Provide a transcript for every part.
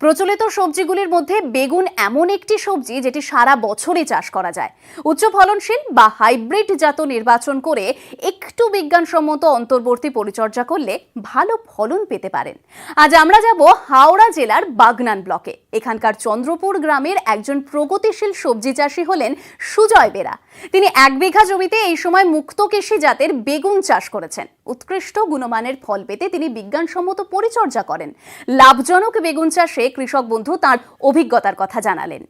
প্রচলিত সবজিগুলির মধ্যে বেগুন এমন একটি সবজি যেটি সারা বছরই চাষ করা যায়। উচ্চ ফলনশীল বা হাইব্রিড জাত নির্বাচন করে একটু বিজ্ঞানসম্মত অন্তর্বর্তী পরিচর্যা করলে ভালো ফলন পেতে পারেন। আজ আমরা যাব হাওড়া জেলার বাগনান ব্লকে। এখানকার চন্দ্রপুর গ্রামের একজন প্রগতিশীল সবজি চাষী হলেন সুজয় বেরা। তিনি 1 বিঘা জমিতে এই সময় মুক্তকেশী জাতের বেগুন চাষ করেছেন। উৎকৃষ্ট গুণমানের ফল পেতে তিনি বিজ্ঞানসম্মত পরিচর্যা করেন। লাভজনক বেগুন চাষে কৃষক বন্ধু তার অভিজ্ঞতার কথা জানালেন।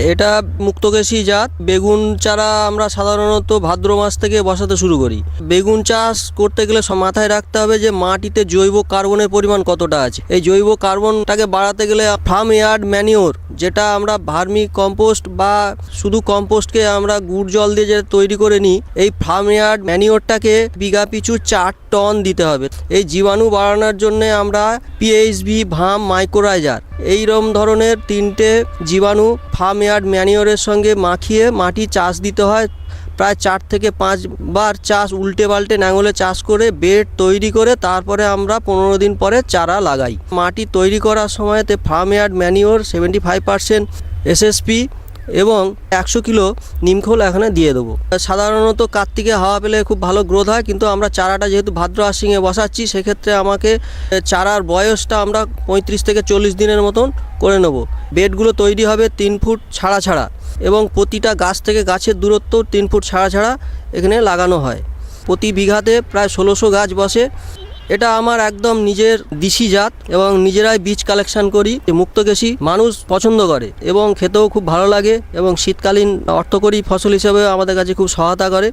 এটা মুক্তকেশী জাত বেগুন চারা আমরা সাধারণত ভাদ্র মাস থেকে বসাতে শুরু করি। বেগুন চাষ করতে গেলে মাথায় রাখতে হবে যে মাটিতে জৈব কার্বনের পরিমাণ কতটা আছে। এই জৈব কার্বনটাকে বাড়াতে গেলে ফার্ম ইয়ার্ড ম্যানিওর, যেটা আমরা ভার্মি কম্পোস্ট বা শুধু কম্পোস্টকে আমরা গুড় জল দিয়ে যে তৈরি করে নিই, এই ফার্ম ইয়ার্ড ম্যানিওরটাকে বিঘা পিছু 4 টন দিতে হবে। এই জীবাণু বাড়ানোর জন্য আমরা পিএইচভি, ভাম, মাইক্রোরাইজার এইরকম ধরনের 3টে জীবাণু ফার্ম ইয়ার্ড ম্যানিওরের সঙ্গে মাখিয়ে মাটি চাষ দিতে হয়। প্রায় 4 থেকে 5 বার চাষ উল্টে পাল্টে নাঙলে চাষ করে বেড তৈরি করে তারপরে আমরা 15 দিন পরে চারা লাগাই। মাটি তৈরি করার সময়তে ফার্ম ইয়ার্ড ম্যানিওর 75% এসএসপি এবং 100 কিলো নিমখোল এখানে দিয়ে দেবো। সাধারণত কার্তিকে হাওয়া পেলে খুব ভালো গ্রোথ হয়, কিন্তু আমরা চারাটা যেহেতু ভাদ্র আশ্বিনে বসাচ্ছি, সেক্ষেত্রে আমাকে চারার বয়সটা আমরা 35 থেকে 40 দিনের মতন করে নেব। বেডগুলো তৈরি হবে 3 ফুট ছাড়া ছাড়া এবং প্রতিটা গাছ থেকে গাছের দূরত্ব 3 ফুট ছাড়া ছাড়া এখানে লাগানো হয়। প্রতি বিঘাতে প্রায় 1600 গাছ বসে। এটা আমার একদম নিজের দেশি জাত এবং নিজেরাই বীজ কালেকশন করি। মুক্তকেশী মানুষ পছন্দ করে এবং খেতেও খুব ভালো লাগে এবং শীতকালীন অর্থকরী ফসল হিসেবে আমাদের কাছে খুব সহায়তা করে।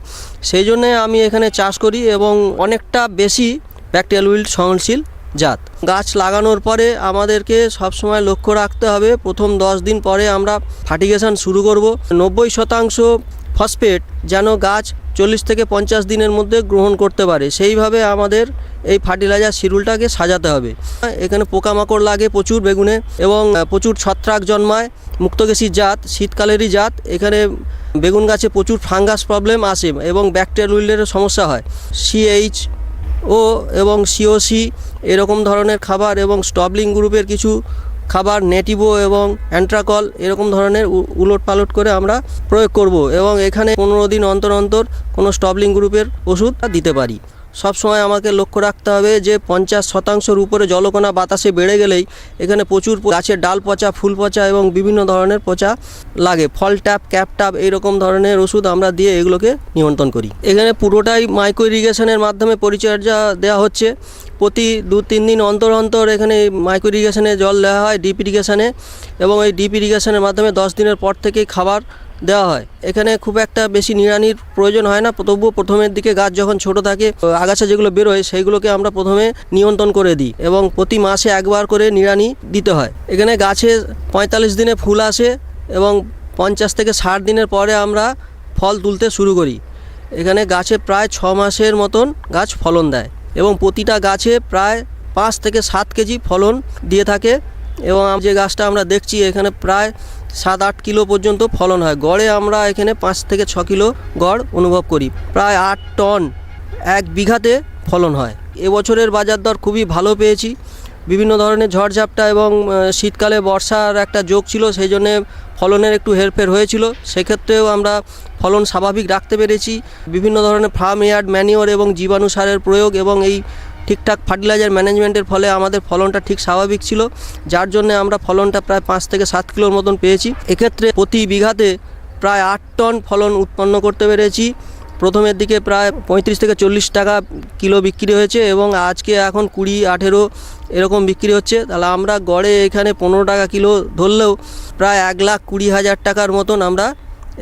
সেই জন্যে আমি এখানে চাষ করি এবং অনেকটা বেশি ব্যাকটেরিয়াল উইল্ট সহনশীল জাত। গাছ লাগানোর পরে আমাদেরকে সবসময় লক্ষ্য রাখতে হবে, প্রথম 10 দিন পরে আমরা ফার্টিগেশন শুরু করব। 90% ফসফেট যেন গাছ 40 থেকে 50 দিনের মধ্যে গ্রহণ করতে পারে, সেইভাবে আমাদের এই ফার্টিলাইজার শিডিউলটাকে সাজাতে হবে। এখানে পোকামাকড় লাগে প্রচুর বেগুনে এবং প্রচুর ছত্রাক জন্মায়। মুক্তকেশীর জাত, শীতকালেরই জাত। এখানে বেগুন গাছে প্রচুর ফাঙ্গাস প্রবলেম আসে এবং ব্যাকটেরিয়াল উইল্টেরও সমস্যা হয়। CHO এবং COC এরকম ধরনের খাবার এবং স্টবলিং গ্রুপের কিছু খাবার, নেটিভো এবং অ্যান্ট্রাকল এরকম ধরনের উলট পালট করে আমরা প্রয়োগ করব এবং এখানে 15 দিন অন্তর অন্তর কোনো স্টবলিং গ্রুপের ওষুধ দিতে পারি। সবসময় আমাকে লক্ষ্য রাখতে হবে যে 50% উপরে জলকণা বাতাসে বেড়ে গেলেই এখানে প্রচুর গাছের ডাল পচা, ফুল পচা এবং বিভিন্ন ধরনের পচা লাগে। ফল ট্যাপ, ক্যাপ ট্যাপ এইরকম ধরনের ওষুধ আমরা দিয়ে এগুলোকে নিয়ন্ত্রণ করি। এখানে পুরোটাই মাইক্রো ইরিগেশনের মাধ্যমে পরিচর্যা দেওয়া হচ্ছে। প্রতি 2-3 দিন অন্তর অন্তর এখানে মাইক্রো ইরিগেশনে জল দেওয়া হয়, ডিপ ইরিগেশনে, এবং এই ডিপ ইরিগেশনের মাধ্যমে 10 দিনের পর থেকেই খাবার দেওয়া হয়। এখানে খুব একটা বেশি নিড়ানির প্রয়োজন হয় না। তবুও প্রথমের দিকে গাছ যখন ছোট থাকে, আগাছা যেগুলো বেরোয় সেইগুলোকে আমরা প্রথমে নিয়ন্ত্রণ করে দিই এবং প্রতি মাসে একবার করে নিড়ানি দিতে হয়। এখানে গাছে 45 দিনে ফুল আসে এবং 50 থেকে 60 দিনের পরে আমরা ফল তুলতে শুরু করি। এখানে গাছে প্রায় 6 মাসের মতন গাছ ফলন দেয় এবং প্রতিটা গাছে প্রায় 5 থেকে 7 কেজি ফলন দিয়ে থাকে এবং যে গাছটা আমরা দেখছি এখানে প্রায় 7-8 কিলো পর্যন্ত ফলন হয়। গড়ে আমরা এখানে 5 থেকে 6 কিলো গড় অনুভব করি। প্রায় 8 টন 1 বিঘাতে ফলন হয়। এবছরের বাজার দর খুবই ভালো পেয়েছি। বিভিন্ন ধরনের ঝড়ঝাপটা এবং শীতকালে বর্ষার একটা যোগ ছিল, সেই জন্যে ফলনের একটু হেরফের হয়েছিল। সেক্ষেত্রেও আমরা ফলন স্বাভাবিক রাখতে পেরেছি। বিভিন্ন ধরনের ফার্ম ইয়ার্ড ম্যানিওর এবং জীবাণু সারের প্রয়োগ এবং এই ঠিকঠাক ফার্টিলাইজার ম্যানেজমেন্টের ফলে আমাদের ফলনটা ঠিক স্বাভাবিক ছিল, যার জন্য আমরা ফলনটা প্রায় 5 থেকে 7 কিলোর মতন পেয়েছি। এক্ষেত্রে প্রতি বিঘাতে প্রায় 8 টন ফলন উৎপন্ন করতে পেরেছি। প্রথমের দিকে প্রায় 35 থেকে 40 টাকা কিলো বিক্রি হয়েছে এবং আজকে এখন 20-18 এরকম বিক্রি হচ্ছে। তাহলে আমরা গড়ে এখানে 15 টাকা কিলো ধরলেও প্রায় 1,20,000 টাকার মতন আমরা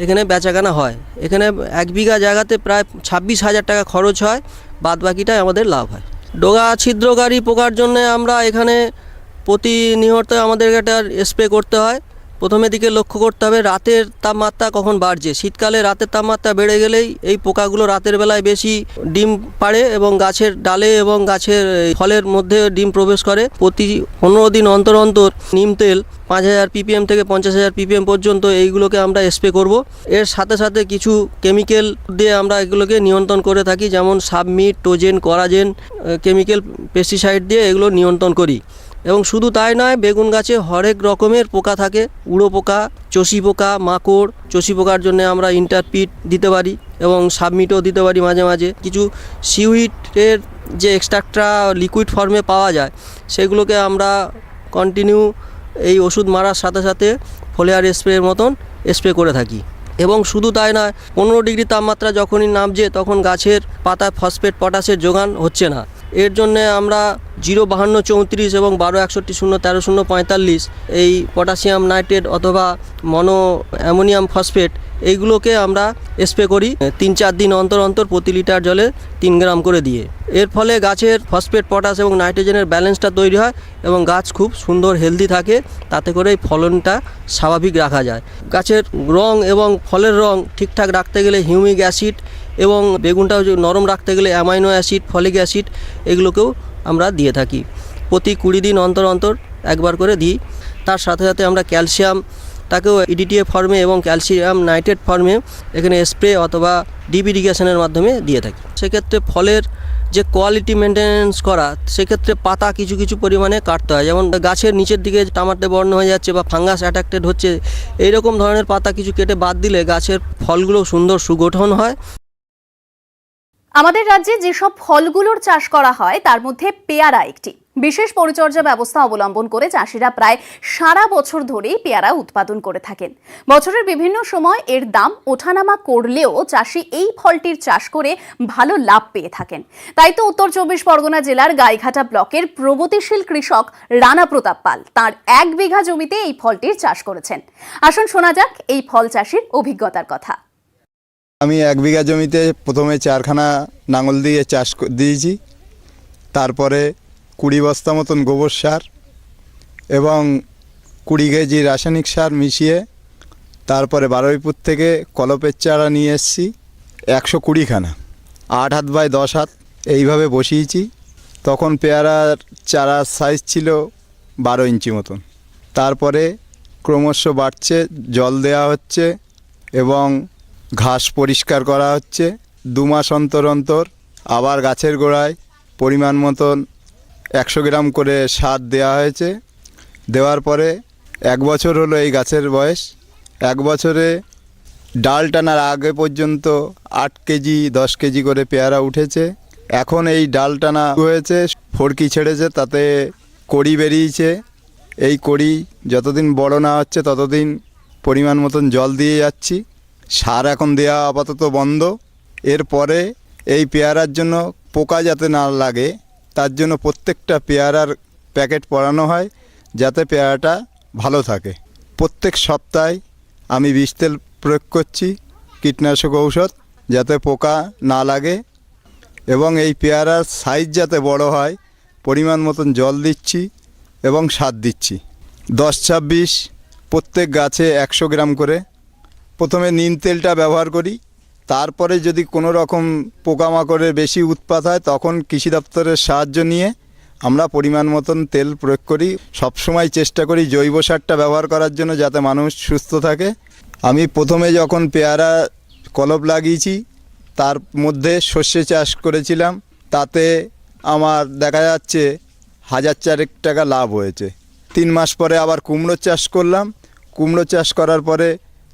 এখানে বেচাকেনা হয়। এখানে 1 বিঘা জায়গাতে প্রায় 26,000 টাকা খরচ হয়, বাদ বাকিটাই আমাদের লাভ হয়। ডগা ছিদ্রকারী পোকার জন্য আমরা এখানে প্রতিনিয়ত আমাদেরকে একটা স্প্রে করতে হয়। প্রথমের দিকে লক্ষ্য করতে হবে রাতের তাপমাত্রা কখন বাড়ছে। শীতকালে রাতের তাপমাত্রা বেড়ে গেলেই এই পোকাগুলো রাতের বেলায় বেশি ডিম পাড়ে এবং গাছের ডালে এবং গাছের ফলের মধ্যে ডিম প্রবেশ করে। প্রতি 15 দিন অন্তর অন্তর নিম তেল 5000 ppm থেকে 50,000 ppm পর্যন্ত এইগুলোকে আমরা স্প্রে করব। এর সাথে সাথে কিছু কেমিক্যাল দিয়ে আমরা এগুলোকে নিয়ন্ত্রণ করে থাকি, যেমন সাবমিট, টোজেন, করাজেন কেমিক্যাল পেস্টিসাইড দিয়ে এগুলো নিয়ন্ত্রণ করি। এবং শুধু তাই নয়, বেগুন গাছে হরেক রকমের পোকা থাকে, উড়ো পোকা, চষি পোকা, মাকড়। চষি পোকার জন্য আমরা ইন্টারপিট দিতে পারি এবং সাবমিটও দিতে পারি মাঝে মাঝে। কিছু সিউইটের যে এক্সট্রাক্টটা লিকুইড ফর্মে পাওয়া যায়, সেগুলোকে আমরা কন্টিনিউ এই ওষুধ মারার সাথে সাথে ফোলিয়ার স্প্রের মতন স্প্রে করে থাকি। এবং শুধু তাই নয়, 15 ডিগ্রি তাপমাত্রা যখনই নামছে তখন গাছের পাতায় ফসফেট পটাশের যোগান হচ্ছে না। এর জন্যে আমরা 05234 এবং 1261 013 045 এই পটাশিয়াম নাইট্রেট অথবা মনো অ্যামোনিয়াম ফসফেট এইগুলোকে আমরা স্প্রে করি 3-4 দিন অন্তর অন্তর প্রতি লিটার জলে 3 গ্রাম করে দিয়ে। এর ফলে গাছের ফসফেট, পটাশ এবং নাইট্রোজেনের ব্যালেন্সটা তৈরি হয় এবং গাছ খুব সুন্দর হেলদি থাকে। তাতে করে এই ফলনটা স্বাভাবিক রাখা যায়। গাছের রং এবং ফলের রং ঠিকঠাক রাখতে গেলে হিউমিক অ্যাসিড এবং বেগুনটাও নরম রাখতে গেলে অ্যামাইনো অ্যাসিড, ফলিক অ্যাসিড এগুলোকেও আমরা দিয়ে থাকি। প্রতি 20 দিন অন্তর অন্তর একবার করে দিই। তার সাথে সাথে আমরা ক্যালসিয়ামটাকেও ইডিটিএ ফর্মে এবং ক্যালসিয়াম নাইট্রেট ফর্মে এখানে স্প্রে অথবা ডিপ ইরিগেশনের মাধ্যমে দিয়ে থাকি। সেক্ষেত্রে ফলের যে কোয়ালিটি মেনটেন্যান্স করা, সেক্ষেত্রে পাতা কিছু কিছু পরিমাণে কাটতে হয়। যেমন গাছের নিচের দিকে টামাটে বর্ণ হয়ে যাচ্ছে বা ফাঙ্গাস অ্যাটাকটেড হচ্ছে, এইরকম ধরনের পাতা কিছু কেটে বাদ দিলে গাছের ফলগুলো সুন্দর সুগঠন হয়। আমাদের রাজ্যে যেসব ফলগুলোর চাষ করা হয় তার মধ্যে পেয়ারা একটি। বিশেষ পরিচর্যা ব্যবস্থা অবলম্বন করে চাষিরা প্রায় সারা বছর ধরেই পেয়ারা উৎপাদন করে থাকেন। বছরের বিভিন্ন সময় এর দাম ওঠানামা করলেও চাষি এই ফলটির চাষ করে ভালো লাভ পেয়ে থাকেন। তাই তো উত্তর 24 পরগনা জেলার গাইঘাটা ব্লকের প্রগতিশীল কৃষক রানা প্রতাপ পাল তাঁর 1 বিঘা জমিতে এই ফলটির চাষ করেছেন। আসুন শোনা যাক এই ফল চাষির অভিজ্ঞতার কথা। আমি 1 বিঘা জমিতে প্রথমে 4খানা লাঙল দিয়ে চাষ দিয়েছি। তারপরে 20 বস্তা মতন গোবর সার এবং 20 কেজি রাসায়নিক সার মিশিয়ে তারপরে বারুইপুর থেকে কলপের চারা নিয়ে এসেছি 120খানা, 8 হাত বাই 10 হাত এইভাবে বসিয়েছি। তখন পেয়ারার চারার সাইজ ছিল 12 ইঞ্চি মতন। তারপরে ক্রমশ বাড়ছে, জল দেওয়া হচ্ছে এবং ঘাস পরিষ্কার করা হচ্ছে। 2 মাস অন্তর অন্তর আবার গাছের গোড়ায় পরিমাণ মতন 100 গ্রাম করে সার দেওয়া হয়েছে। দেওয়ার পরে 1 বছর হলো এই গাছের বয়স। 1 বছরে ডাল টানার আগে পর্যন্ত 8 কেজি 10 কেজি করে পেয়ারা উঠেছে। এখন এই ডাল টানা হয়েছে, ফড়কি ছেড়েছে, তাতে কড়ি বেরিয়েছে। এই কড়ি যতদিন বড় না হচ্ছে ততদিন পরিমাণ মতন জল দিয়ে যাচ্ছি। সার এখন দেওয়া আপাতত বন্ধ। এরপরে এই পেয়ারার জন্য পোকা যাতে না লাগে তার জন্য প্রত্যেকটা পেয়ারার প্যাকেট পরানো হয় যাতে পেয়ারাটা ভালো থাকে। প্রত্যেক সপ্তাহে আমি বিষ তেল প্রয়োগ করছি, কীটনাশক ঔষধ, যাতে পোকা না লাগে এবং এই পেয়ারার সাইজ যাতে বড় হয় পরিমাণ মতন জল দিচ্ছি এবং সার দিচ্ছি। 10-26 প্রত্যেক গাছে 100 গ্রাম করে। প্রথমে নিম তেলটা ব্যবহার করি, তারপরে যদি কোনো রকম পোকামাকড়ের বেশি উৎপাত হয় তখন কৃষি দপ্তরের সাহায্য নিয়ে আমরা পরিমাণ মতন তেল প্রয়োগ করি। সবসময় চেষ্টা করি জৈব সারটা ব্যবহার করার জন্য যাতে মানুষ সুস্থ থাকে। আমি প্রথমে যখন পেয়ারা কলপ লাগিয়েছি তার মধ্যে সর্ষে চাষ করেছিলাম, তাতে আমার দেখা যাচ্ছে 1004 টাকা লাভ হয়েছে। 3 মাস পরে আবার কুমড়ো চাষ করলাম, কুমড়ো চাষ করার পরে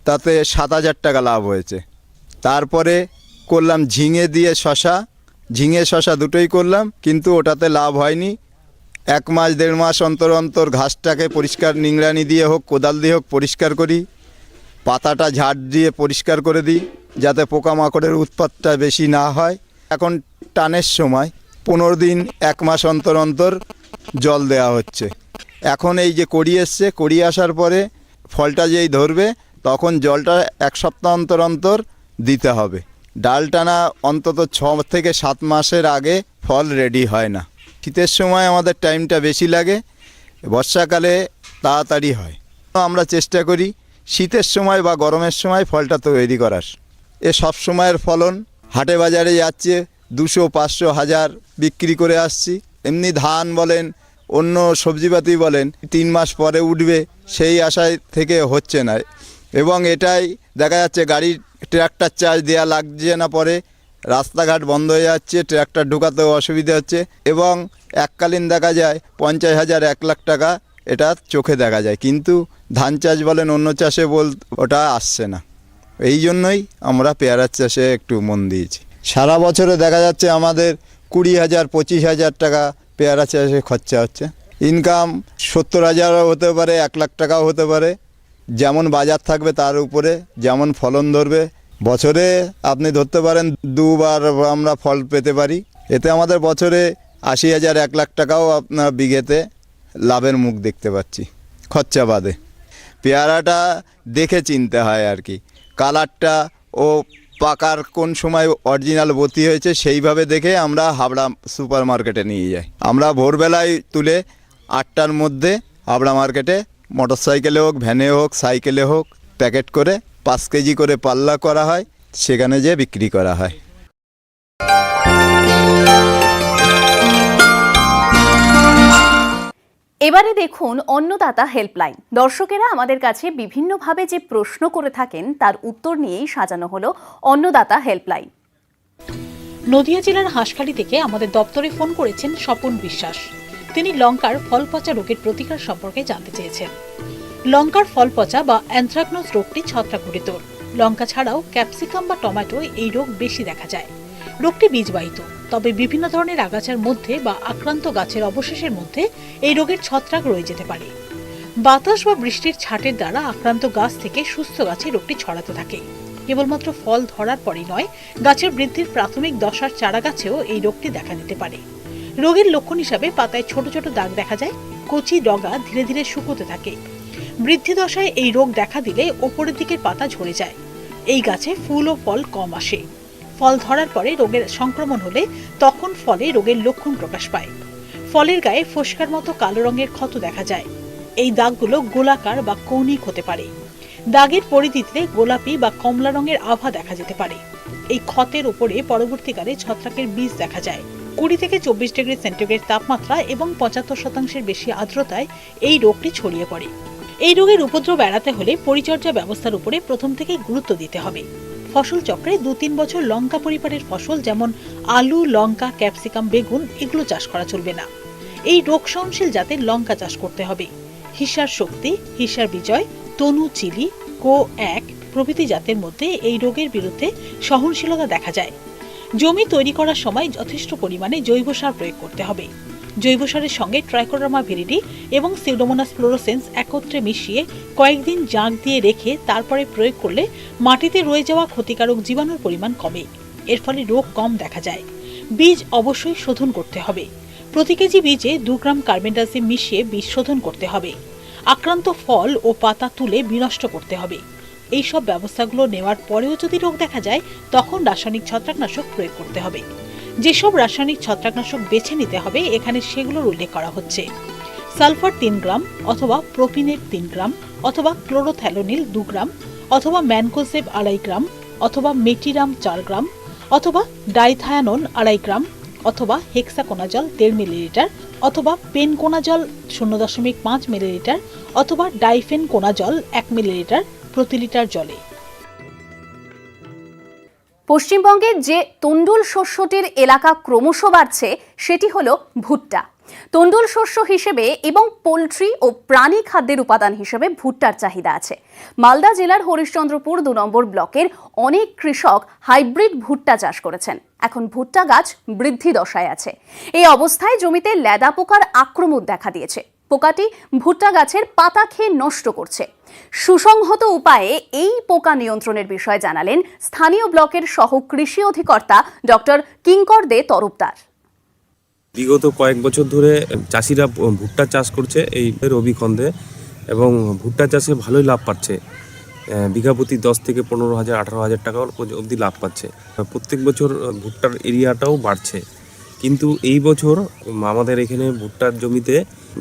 তাতে 7000 টাকা লাভ হয়েছে। তারপরে করলাম ঝিঙে দিয়ে শশা, ঝিঙে শশা দুটোই করলাম, কিন্তু ওটাতে লাভ হয়নি। 1 মাস 1.5 মাস অন্তর অন্তর ঘাসটাকে পরিষ্কার নিংড়ানি দিয়ে হোক কোদাল দিয়ে হোক পরিষ্কার করি, পাতাটা ঝাড় দিয়ে পরিষ্কার করে দিই যাতে পোকামাকড়ের উৎপাতটা বেশি না হয়। এখন টানের সময় 15 দিন 1 মাস অন্তর অন্তর জল দেওয়া হচ্ছে। এখন এই যে কড়ি এসছে, কড়ি আসার পরে ফলটা যেই ধরবে তখন জলটা 1 সপ্তাহ অন্তর অন্তর দিতে হবে। ডাল টানা অন্তত 6 থেকে 7 মাসের আগে ফল রেডি হয় না। শীতের সময় আমাদের টাইমটা বেশি লাগে, বর্ষাকালে তাড়াতাড়ি হয়। আমরা চেষ্টা করি শীতের সময় বা গরমের সময় ফলটা তৈরি করার। এ সব সময়ের ফলন হাটে বাজারে যাচ্ছে 200, 500, 1000 বিক্রি করে আসছি। এমনি ধান বলেন, অন্য সবজিপাতি বলেন 3 মাস পরে উঠবে সেই আশায় থেকে হচ্ছে না। এবং এটাই দেখা যাচ্ছে গাড়ির ট্র্যাক্টর চার্জ দেওয়া লাগছে না, পরে রাস্তাঘাট বন্ধ হয়ে যাচ্ছে, ট্র্যাক্টর ঢোকাতেও অসুবিধা হচ্ছে এবং এককালীন দেখা যায় 50,000 1 লাখ টাকা, এটা চোখে দেখা যায়, কিন্তু ধান চাষ বলেন অন্য চাষে ওটা আসছে না। এই জন্যই আমরা পেয়ারার চাষে একটু মন দিয়েছি। সারা বছরে দেখা যাচ্ছে আমাদের 20,000 25,000 টাকা পেয়ারা চাষে খরচা হচ্ছে। ইনকাম 70,000ও হতে পারে, 1 লাখ টাকাও হতে পারে, যেমন বাজার থাকবে তার উপরে, যেমন ফলন ধরবে। বছরে আপনি ধরতে পারেন 2বার আমরা ফল পেতে পারি। এতে আমাদের বছরে 80,000 1 লাখ টাকাও আপনার বিঘেতে লাভের মুখ দেখতে পাচ্ছি, খরচা বাদে। পেয়ারাটা দেখে চিনতে হয় আর কি, কালারটা ও পাকার কোন সময় অরিজিনাল বতি হয়েছে সেইভাবে দেখে আমরা হাবড়া সুপার মার্কেটে নিয়ে যাই। আমরা ভোরবেলায় তুলে 8টার মধ্যে হাবড়া মার্কেটে মোটরসাইকেলে হোক, ভ্যানে হোক, সাইকেলে হোক প্যাকেট করে 5 কেজি করে পাল্লা করা হয়, সেখানে যেয়ে বিক্রি করা হয়। এবারে দেখুন অন্নদাতা হেল্পলাইন। দর্শকেরা আমাদের কাছে বিভিন্নভাবে যে প্রশ্ন করে থাকেন তার উত্তর নিয়েই সাজানো হলো অন্নদাতা হেল্পলাইন। নদিয়া জেলার হাঁসখালি থেকে আমাদের দপ্তরে ফোন করেছেন স্বপন বিশ্বাস। তিনি লঙ্কার ফল পচা রোগের প্রতিকার সম্পর্কে জানতে চেয়েছেন। লঙ্কার ফল পচা বা অ্যানথ্রাকনোজ রোগটি ছত্রাকঘটিত। লঙ্কা ছাড়াও ক্যাপসিকাম বা টমেটো এই রোগ বেশি দেখা যায়। রোগটি বীজবাহিত, তবে বিভিন্ন ধরনের আগাছার মধ্যে বা আক্রান্ত গাছের অবশেষের মধ্যে এই রোগের ছত্রাক রয়ে যেতে পারে। বাতাস বা বৃষ্টির ছাটের দ্বারা আক্রান্ত গাছ থেকে সুস্থ গাছে রোগটি ছড়াতে থাকে। কেবলমাত্র ফল ধরার পরই নয়, গাছের বৃদ্ধির প্রাথমিক দশার চারা গাছেও এই রোগটি দেখা দিতে পারে। রোগের লক্ষণ হিসাবে পাতায় ছোট ছোট দাগ দেখা যায়, কচি ডগা ধীরে ধীরে শুকোতে থাকে। বৃদ্ধি দশায় এই রোগ দেখা দিলে ওপরের দিকের পাতা ঝরে যায়। এই গাছে ফুল ও ফল কম আসে। ফল ধরার পরে রোগের সংক্রমণ হলে তখন ফলে রোগের লক্ষণ প্রকাশ পায়। ফলের গায়ে ফোস্কার মতো কালো রঙের ক্ষত দেখা যায়। এই দাগগুলো গোলাকার বা কৌণিক হতে পারে। দাগের পরিধিতে গোলাপি বা কমলা রঙের আভা দেখা যেতে পারে। এই ক্ষতের উপরে পরবর্তীকালে ছত্রাকের বীজ দেখা যায়। 20 থেকে 24 ডিগ্রি সেন্টিগ্রেড তাপমাত্রা এবং 75% বেশি আর্দ্রতায় এই রোগটি ছড়িয়ে পড়ে। এই রোগের উপদ্রব এড়াতে হলে পরিচর্যা ব্যবস্থার উপরে প্রথম থেকেই গুরুত্ব দিতে হবে। ফসল চক্রে 2-3 বছর লঙ্কা পরিবারের ফসল যেমন আলু, লঙ্কা, ক্যাপসিকাম, বেগুন এগুলো চাষ করা চলবে না। এই রোগ সহনশীল জাতের লঙ্কা চাষ করতে হবে। হিসার শক্তি, হিসার বিজয়, তনু চিলি, কো 1 প্রভৃতি জাতের মধ্যে এই রোগের বিরুদ্ধে সহনশীলতা দেখা যায়। জমি তৈরি করার সময় যথেষ্ট পরিমাণে জৈব সার প্রয়োগ করতে হবে। জৈব সারের সঙ্গে ট্রাইকোডার্মা ভিরিডি এবং সিউডোমোনাস ফ্লোরোসেন্স একত্রে মিশিয়ে কয়েকদিন জাঁক দিয়ে রেখে তারপরে প্রয়োগ করলে মাটিতে রয়ে যাওয়া ক্ষতিকারক জীবাণুর পরিমাণ কমে। এর ফলে রোগ কম দেখা যায়। বীজ অবশ্যই শোধন করতে হবে। প্রতি কেজি বীজে 2 গ্রাম কার্বেন্ডাজিম মিশিয়ে বীজ শোধন করতে হবে। আক্রান্ত ফল ও পাতা তুলে বিনষ্ট করতে হবে। এই সব ব্যবস্থাগুলো নেওয়ার পরেও যদি রোগ দেখা যায় তখন রাসায়নিক ছত্রাকনাশক প্রয়োগ করতে হবে। যেসব রাসায়নিক ছত্রাকনাশক বেছে নিতে হবে এখানে সেগুলোর উল্লেখ করা হচ্ছে: সালফার 3 গ্রাম অথবা প্রোপিনেট 3 গ্রাম অথবা ক্লোরোথ্যালোনিল 2 গ্রাম অথবা ম্যানকোজেব 2.5 গ্রাম অথবা মেটিরাম 4 গ্রাম অথবা ডাইথায়ানোন 2.5 গ্রাম অথবা হেক্সাকোনাজল 1.5 মিলিলিটার অথবা পেনকোনাজল 0.5 মিলিলিটার অথবা ডাইফেনকোনাজল 1 মিলিলিটার প্রতি লিটার জলে। পশ্চিমবঙ্গে যে তন্ডুল শস্যটির এলাকা ক্রমশ বাড়ছে সেটি হলো ভুট্টা। তন্ডুল শস্য হিসেবে এবং পোলট্রি ও প্রাণী খাদ্যের উপাদান হিসেবে ভুট্টার চাহিদা আছে। মালদা জেলার হরিশ্চন্দ্রপুর 2 নম্বর ব্লকের অনেক কৃষক হাইব্রিড ভুট্টা চাষ করেছেন। এখন ভুট্টা গাছ বৃদ্ধি দশায় আছে। এই অবস্থায় জমিতে লেদা পোকার আক্রমণ দেখা দিয়েছে। পোকাটি ভুট্টা গাছের পাতা খেয়ে নষ্ট করছে। সুসংহত উপায়ে এই পোকা নিয়ন্ত্রণের বিষয়ে জানালেন স্থানীয় ব্লকের সহ কৃষি অধিকর্তা ডক্টর কিঙ্কর দে তরফদার। বিগত কয়েক বছর ধরে চাষিরা ভুট্টা চাষ করছে এই রবি খন্দে এবং ভুট্টা চাষে ভালোই লাভ পাচ্ছে। বিঘা প্রতি 10 থেকে 15,000 18,000 টাকা অবধি লাভ পাচ্ছে। প্রত্যেক বছর ভুট্টার এরিয়াটাও বাড়ছে, কিন্তু এই বছর আমাদের এখানে ভুট্টার জমিতে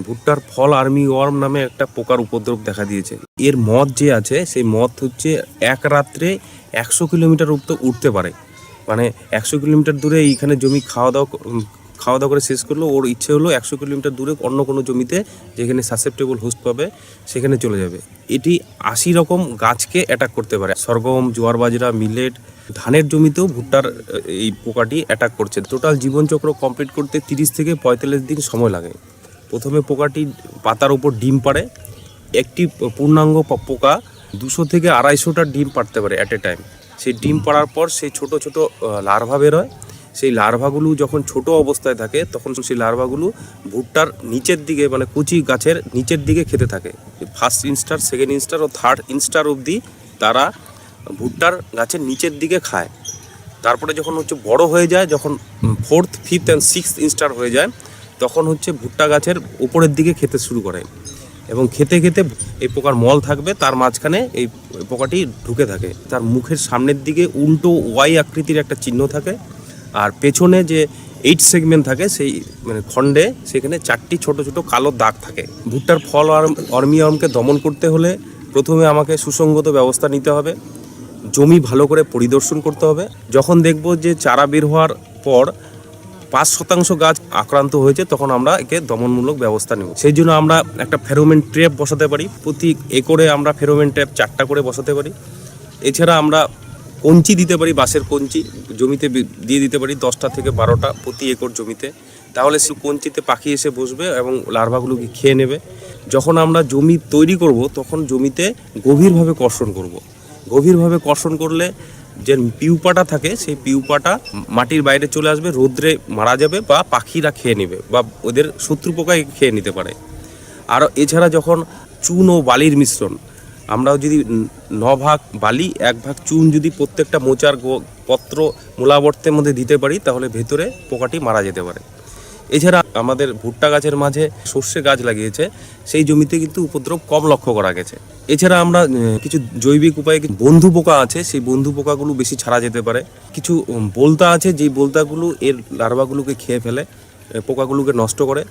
ভুট্টার ফল আর্মি ওয়ার্ম নামে একটা পোকার উপদ্রব দেখা দিয়েছে। এর মদ যে আছে সেই মদ হচ্ছে এক রাত্রে 100 কিলোমিটার উঠতে পারে, মানে 100 কিলোমিটার দূরে এইখানে জমি খাওয়া দাওয়া খাওয়া দাওয়া করে শেষ করলো, ওর ইচ্ছে হলো 100 কিলোমিটার দূরে অন্য কোনো জমিতে যেখানে সাসেপ্টেবল হোস্ট পাবে সেখানে চলে যাবে। এটি 80 রকম গাছকে অ্যাটাক করতে পারে। সরগম, জোয়ার বাজরা, মিলেট, ধানের জমিতেও ভুট্টার এই পোকাটি অ্যাটাক করছে। টোটাল জীবনচক্র কমপ্লিট করতে 30 থেকে 45 দিন সময় লাগে। প্রথমে পোকাটি পাতার উপর ডিম পাড়ে। একটি পূর্ণাঙ্গ পোকা 200 থেকে 250টা ডিম পাড়তে পারে অ্যাট এ টাইম। সেই ডিম পাড়ার পর সেই ছোট ছোট লার্ভা বেরোয়। সেই লার্ভাগুলো যখন ছোট অবস্থায় থাকে তখন সেই লার্ভাগুলো ভুট্টার নিচের দিকে, মানে কুচি গাছের নিচের দিকে খেতে থাকে। ফার্স্ট ইনস্টার, সেকেন্ড ইনস্টার ও থার্ড ইনস্টার অবধি তারা ভুট্টার গাছের নিচের দিকে খায়। তারপরে যখন হচ্ছে বড় হয়ে যায়, যখন 4th, 5th অ্যান্ড 6th ইনস্টার হয়ে যায়, তখন হচ্ছে ভুট্টা গাছের উপরের দিকে খেতে শুরু করে এবং খেতে খেতে এই পোকার মল থাকবে, তার মাঝখানে এই পোকাটি ঢুকে থাকে। তার মুখের সামনের দিকে উল্টো ওয়াই আকৃতির একটা চিহ্ন থাকে, আর পেছনে যে 8 সেগমেন্ট থাকে সেই মানে খণ্ডে সেখানে 4টি ছোট ছোট কালো দাগ থাকে। ভুট্টার ফল অর্মিয়মকে দমন করতে হলে প্রথমে আমাকে সুসংগত ব্যবস্থা নিতে হবে, জমি ভালো করে পরিদর্শন করতে হবে। যখন দেখব যে চারা বের হওয়ার পর 5% গাছ আক্রান্ত হয়েছে তখন আমরা একে দমনমূলক ব্যবস্থা নেব। সেই জন্য আমরা একটা ফেরোমেন ট্র্যাপ বসাতে পারি। প্রতি একরে আমরা ফেরোমেন ট্র্যাপ 4টা করে বসাতে পারি। এছাড়া আমরা কঞ্চি দিতে পারি, বাঁশের কঞ্চি জমিতে দিয়ে দিতে পারি 10টা থেকে 12টা প্রতি একর জমিতে। তাহলে সেই কঞ্চিতে পাখি এসে বসবে এবং লার্ভাগুলোকে খেয়ে নেবে। যখন আমরা জমি তৈরি করব তখন জমিতে গভীরভাবে কর্ষণ করব। গভীরভাবে কর্ষণ করলে যে পিউপাটা থাকে সেই পিউপাটা মাটির বাইরে চলে আসবে, রোদ্রে মারা যাবে বা পাখিরা খেয়ে নেবে বা ওদের শত্রু পোকায় খেয়ে নিতে পারে। আর এছাড়া যখন চুন ও বালির মিশ্রণ, আমরা যদি 9 ভাগ বালি 1 ভাগ চুন যদি প্রত্যেকটা মোচার পত্র মূলাবর্তের মধ্যে দিতে পারি তাহলে ভেতরে পোকাটি মারা যেতে পারে। এছাড়া আমাদের ভুট্টা গাছের মাঝে সর্ষে গাছ লাগিয়েছে, সেই জমিতে কিন্তু উপদ্রব কম লক্ষ্য করা গেছে। এছাড়া আমরা কিছু জৈবিক উপায়ে বন্ধু পোকা আছে, সেই বন্ধু পোকাগুলো বেশি ছাড়া যেতে পারে। কিছু বোলতা আছে, যেই বোলতাগুলো এর লার্ভাগুলোকে খেয়ে ফেলে, পোকাগুলোকে নষ্ট করে,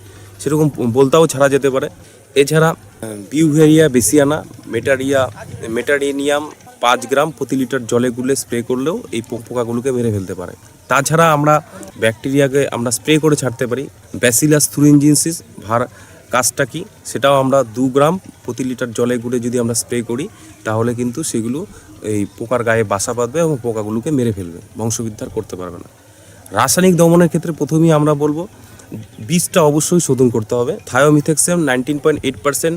সেরকম বোলতাও ছাড়া যেতে পারে। এছাড়া বিউভেরিয়া বেসিয়ানা, মেটারিনিয়াম 5 গ্রাম প্রতি লিটার জলে গুলে স্প্রে করলেও এই পোকাগুলোকে মেরে ফেলতে পারে। তাছাড়া আমরা ব্যাকটেরিয়াকে আমরা স্প্রে করে ছাড়তে পারি। ব্যাসিলাস থুরিনজিনসিস ভার কাজটা কি, সেটাও আমরা 2 গ্রাম প্রতি লিটার জলে গুলে যদি আমরা স্প্রে করি তাহলে কিন্তু সেগুলো এই পোকার গায়ে বাসা বাঁধবে এবং পোকাগুলোকে মেরে ফেলবে, বংশবিস্তার করতে পারবে না। রাসায়নিক দমনের ক্ষেত্রে প্রথমেই আমরা বলবো বীজটা অবশ্যই শোধন করতে হবে। থায়োমিথেক্সাম 19.8%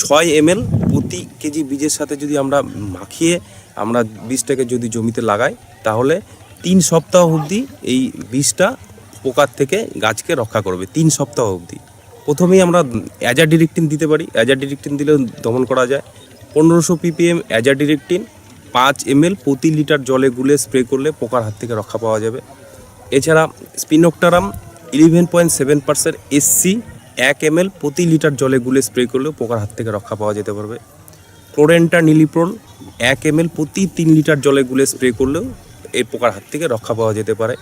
6 ml প্রতি কেজি বীজের সাথে যদি আমরা মাখিয়ে আমরা বীজটাকে যদি জমিতে লাগাই তাহলে 3 সপ্তাহ অবধি এই বীজটা পোকার থেকে গাছকে রক্ষা করবে। 3 সপ্তাহ অবধি। প্রথমেই আমরা অ্যাজাডিরেক্টিন দিতে পারি। অ্যাজাডিরেক্টিন দিলেও দমন করা যায়। 1500 ppm অ্যাজাডিরেক্টিন 5 ml প্রতি লিটার জলে গুলে স্প্রে করলে পোকার হাত থেকে রক্ষা পাওয়া যাবে। এছাড়া স্পিনোক্টারাম 11.7% SC 1 ml প্রতি লিটার জলে গুলে স্প্রে করলেও পোকার হাত থেকে রক্ষা পাওয়া যেতে পারবে। ক্লোরেন্টা নিলিপ্রোল 1 ml প্রতি 3 লিটার জলে গুলে স্প্রে করলেও এই পোকার হাত থেকে রক্ষা পাওয়া যেতে পারে।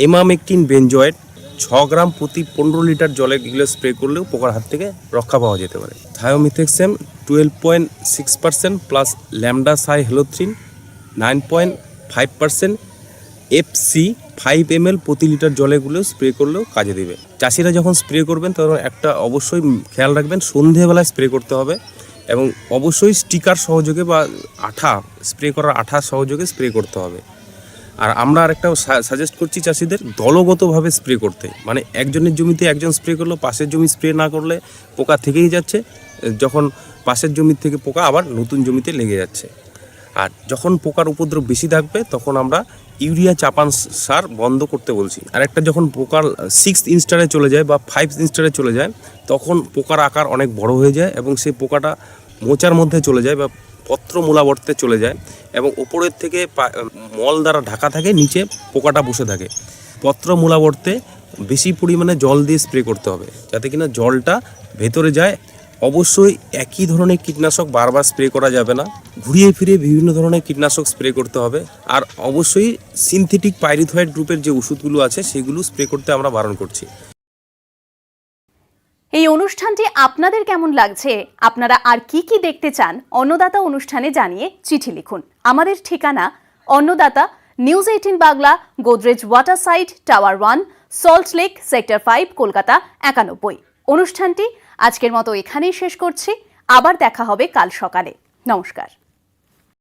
এমামেকটিন বেনজয়েড 6 গ্রাম প্রতি 15 লিটার জলে গুলে স্প্রে করলেও পোকার হাত থেকে রক্ষা পাওয়া যেতে পারে। থায়োমিথেক্সাম 12.6% প্লাস ল্যামডা সাইহেলোথ্রিন 9.5% FC 5 ml প্রতি লিটার জলে গুলেও স্প্রে করলেও কাজে দেবে। চাষিরা যখন স্প্রে করবেন তখন একটা অবশ্যই খেয়াল রাখবেন, সন্ধেবেলায় স্প্রে করতে হবে এবং অবশ্যই স্টিকার সহযোগে বা আঠা স্প্রে করার আঠা সহযোগে স্প্রে করতে হবে। আর আমরা আরেকটা সাজেস্ট করছি চাষিদের দলগতভাবে স্প্রে করতে, মানে একজনের জমিতে একজন স্প্রে করলো, পাশের জমি স্প্রে না করলে পোকা থেকেই যাচ্ছে, যখন পাশের জমির থেকে পোকা আবার নতুন জমিতে লেগে যাচ্ছে। আর যখন পোকার উপদ্রব বেশি থাকবে তখন আমরা ইউরিয়া চাপান সার বন্ধ করতে বলছি। আর একটা যখন পোকার 6th ইনস্টারে চলে যায় বা 5th ইনস্টারে চলে যায় তখন পোকার আকার অনেক বড় হয়ে যায় এবং সেই পোকাটা মোচার মধ্যে চলে যায় বা পত্র মূলাবর্তে চলে যায় এবং ওপরের থেকে মল দ্বারা ঢাকা থাকে, নিচে পোকাটা বসে থাকে। পত্র মূলাবর্তে বেশি পরিমাণে জল দিয়ে স্প্রে করতে হবে যাতে কিনা জলটা ভেতরে যায়। অবশ্যই একই ধরনের কীটনাশক বারবার স্প্রে করা যাবে না, ঘুরিয়ে ফিরে বিভিন্ন ধরনের কীটনাশক স্প্রে করতে হবে। আর অবশ্যই সিনথেটিক পাইরিথয়েড গ্রুপের যে ওষুধগুলো আছে সেগুলো স্প্রে করতে আমরা বারণ করছি। এই অনুষ্ঠানটি আপনাদের কেমন লাগছে, আপনারা আর কি কি দেখতে চান অন্নদাতা অনুষ্ঠানে জানিয়ে চিঠি লিখুন। আমাদের ঠিকানা Annadata, News 18 Bangla, Godrej Water Side, Tower 1, Salt Lake, Sector 5, Kolkata 91। অনুষ্ঠানটি আজকের মতো এখানেই শেষ করছি। আবার দেখা হবে কাল সকালে। নমস্কার।